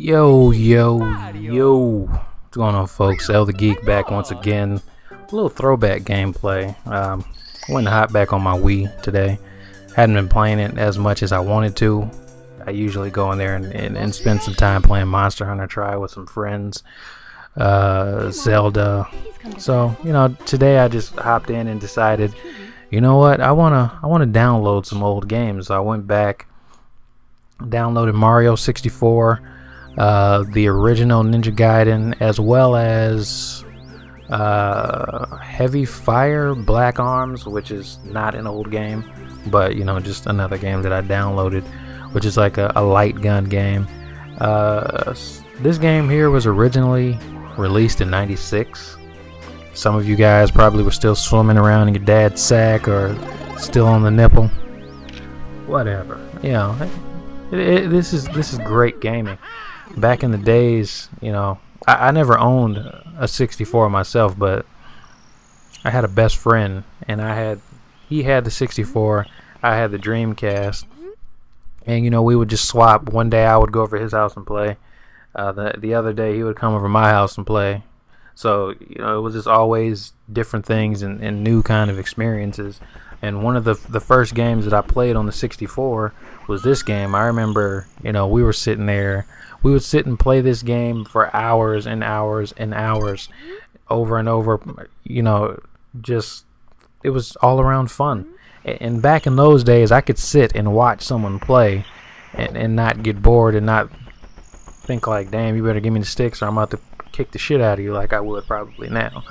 Yo. What's going on, folks? ELTheGeek back once again. A little throwback gameplay. Went hot back on my Wii today. Hadn't been playing it as much as I wanted to. I usually go in there and spend some time playing Monster Hunter Tri with some friends. Zelda. So, today I just hopped in and decided, you know what? I wanna download some old games. So I went back, downloaded Mario 64, the original Ninja Gaiden, as well as Heavy Fire Black Arms, which is not an old game, but just another game that I downloaded, which is like a light gun game. This game here was originally released in '96. Some of you guys probably were still swimming around in your dad's sack or still on the nipple. Whatever. This is great gaming. Back in the days, I never owned a 64 myself, but I had a best friend, and he had the 64, I had the Dreamcast, and we would just swap. One day I would go over to his house and play. The other day he would come over my house and play. So it was just always different things and new kind of experiences. And one of the first games that I played on the 64 was this game. I remember, we were sitting there. We would sit and play this game for hours and hours and hours, over and over. Just it was all around fun. And back in those days, I could sit and watch someone play and not get bored and not think like, damn, you better give me the sticks or I'm about to kick the shit out of you like I would probably now.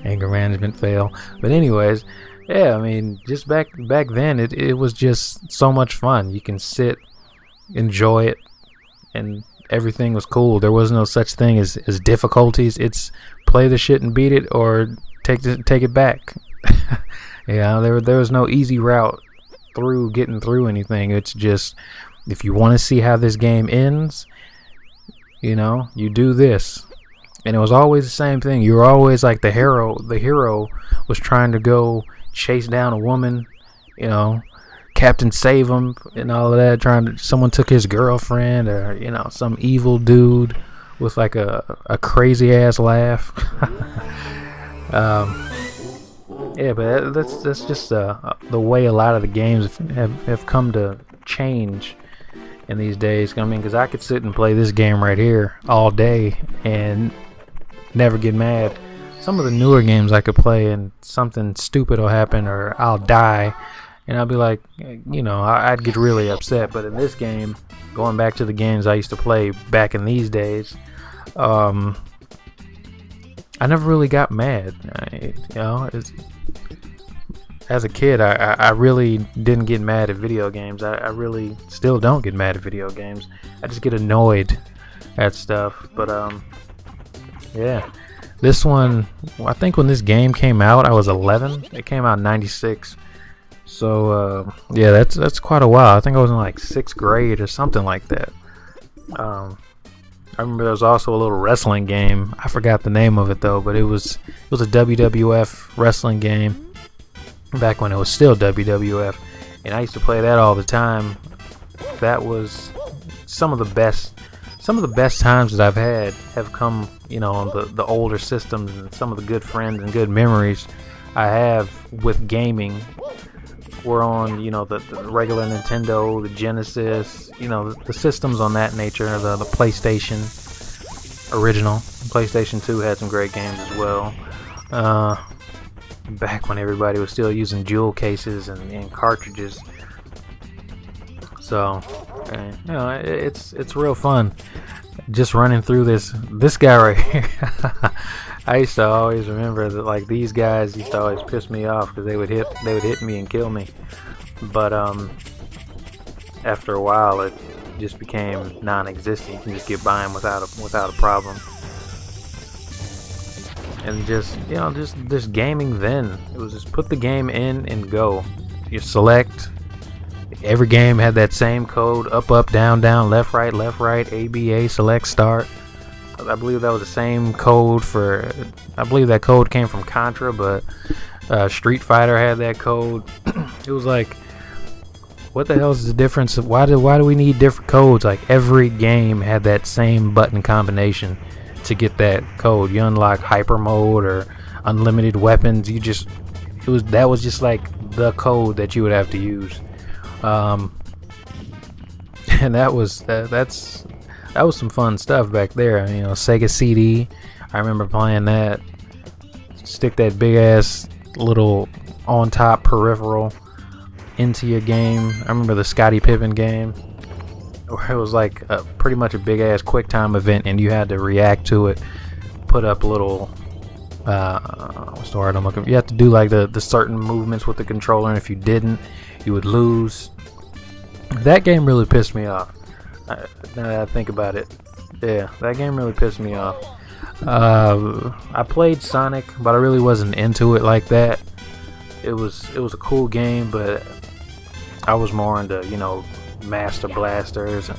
Anger management fail. But anyways, just back then it was just so much fun. You can sit, enjoy it, and everything was cool. There was no such thing as difficulties. It's play the shit and beat it or take it back. There was no easy route through getting through anything. It's just, if you want to see how this game ends, you do this. And it was always the same thing. You were always like the hero. The hero was trying to go chase down a woman, Captain Save him and all of that. Someone took his girlfriend, or some evil dude with like a crazy ass laugh. But that's just the way a lot of the games have come to change in these days. Because I could sit and play this game right here all day and never get mad. Some of the newer games I could play and something stupid will happen or I'll die and I'll be like, I'd get really upset. But in this game, going back to the games I used to play back in these days, I never really got mad. As a kid, I really didn't get mad at video games. I really still don't get mad at video games. I just get annoyed at stuff. But this one, I think when this game came out, I was 11. It came out in '96. So that's quite a while. I think I was in like 6th grade or something like that. I remember there was also a little wrestling game. I forgot the name of it though, but it was a WWF wrestling game back when it was still WWF, and I used to play that all the time. That was some of the best times that I've had have come, on the older systems, and some of the good friends and good memories I have with gaming were on, the regular Nintendo, the Genesis, the systems on that nature, the PlayStation original. PlayStation 2 had some great games as well. Back when everybody was still using jewel cases and cartridges. So, it's real fun just running through this guy right here. I used to always remember that, like, these guys used to always piss me off because they would hit me and kill me. But after a while, it just became non-existent. You can just get by them without a problem. And just gaming then, it was just put the game in and go. You select. Every game had that same code: up, down, left, right, ABA, select, start. I believe that was the same code I believe that code came from Contra, but Street Fighter had that code. It was like what the hell is the difference? Why do we need different codes? Like every game had that same button combination to get that code. You unlock hyper mode or unlimited weapons. That was just like the code that you would have to use. And that was some fun stuff back there. You know, Sega CD. I remember playing that. Stick that big ass little on top peripheral into your game. I remember the Scottie Pippen game, where it was like pretty much a big ass quick time event, and you had to react to it. Put up little what's the word I'm looking for? You have to do like the certain movements with the controller, and if you didn't, you would lose. That game really pissed me off. Now that I think about it, yeah, that game really pissed me off. I played Sonic, but I really wasn't into it like that. It was a cool game, but I was more into, you know, Master Blasters and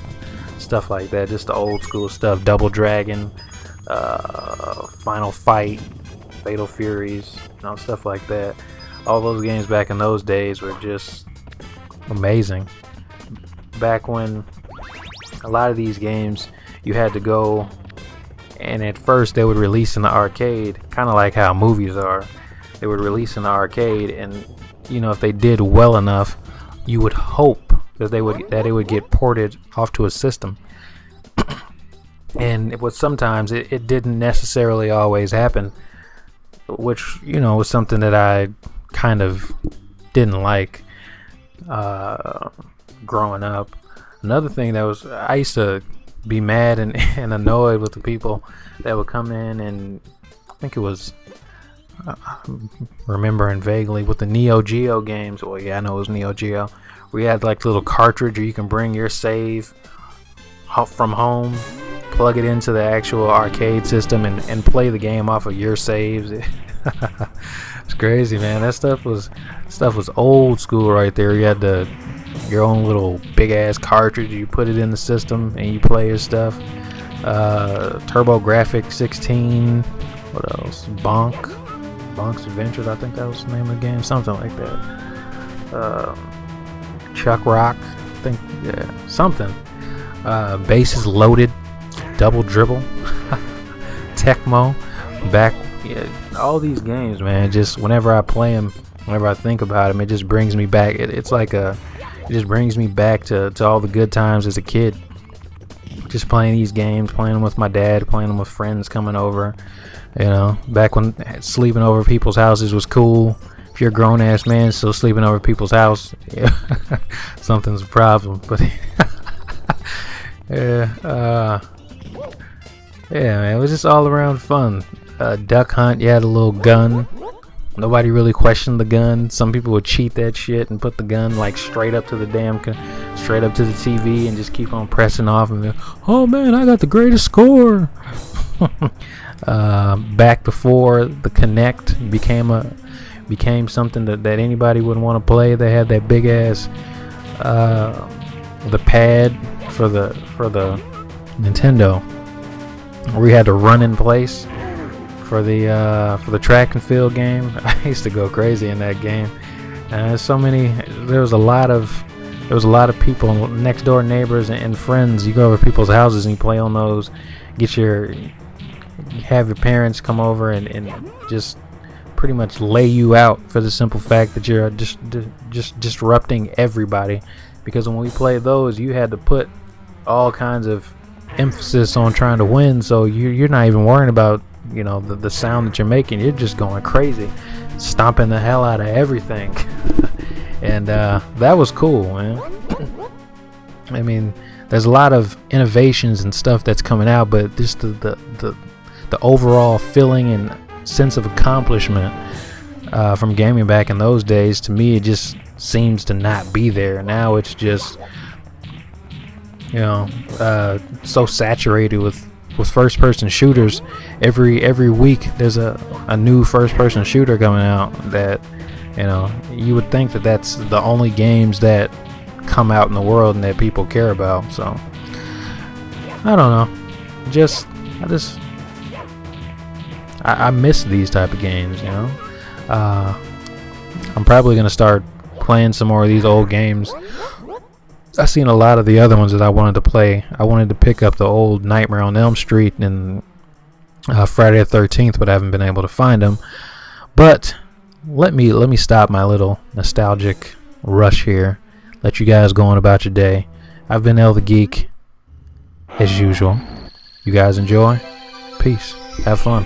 stuff like that. Just the old school stuff. Double Dragon, Final Fight, Fatal Furies, you know, stuff like that. All those games back in those days were just amazing. Back when a lot of these games you had to go, and at first they would release in the arcade, kind of like how movies are. They would release in the arcade, and you know, if they did well enough, you would hope that it would get ported off to a system. And it was sometimes it didn't necessarily always happen, which, you know, was something that I kind of didn't like growing up. Another thing I used to be mad and annoyed with the people that would come in, and I think it was remembering vaguely with the Neo Geo games. Well, yeah, I know it was Neo Geo. We had like little cartridge where you can bring your save from home, plug it into the actual arcade system, and play the game off of your saves. It's crazy, man. That stuff was old school right there. You had your own little big ass cartridge. You put it in the system and you play your stuff. TurboGrafx 16. What else? Bonk's Adventures, I think that was the name of the game. Something like that. Chuck Rock, I think, yeah, something. Bases Loaded, Double Dribble, Tecmo, all these games, man. Just whenever I play them, whenever I think about them, it just brings me back. It just brings me back to all the good times as a kid. Just playing these games, playing them with my dad, playing them with friends coming over. You know, back when sleeping over people's houses was cool. If you're a grown ass man still sleeping over people's house, yeah, something's a problem. But yeah, man, it was just all around fun. Duck Hunt, you had a little gun. Nobody really questioned the gun. Some people would cheat that shit and put the gun like straight up to the straight up to the TV and just keep on pressing off and oh man, I got the greatest score. Back before the Kinect became something that anybody wouldn't want to play, they had that big ass the pad for the Nintendo where we had to run in place for the track and field game. I used to go crazy in that game. There was a lot of people, next door neighbors and friends. You go over to people's houses and you play on those. Have your parents come over and just pretty much lay you out for the simple fact that you're just disrupting everybody. Because when we played those, you had to put all kinds of emphasis on trying to win, so you're not even worrying about, you know, the sound that you're making. You're just going crazy, stomping the hell out of everything. And that was cool, man. I mean, there's a lot of innovations and stuff that's coming out, but just the overall feeling and sense of accomplishment from gaming back in those days, to me, it just seems to not be there. Now it's just, you know, so saturated with first-person shooters. Every week there's a new first-person shooter coming out that, you know, you would think that that's the only games that come out in the world and that people care about. So I don't know, I miss these type of games, you know. I'm probably gonna start playing some more of these old games I seen a lot of the other ones that I wanted to play. I wanted to pick up the old Nightmare on Elm Street and Friday the 13th, but I haven't been able to find them. But let me stop my little nostalgic rush here. Let you guys go on about your day. I've been ELTheGeek as usual. You guys enjoy. Peace. Have fun.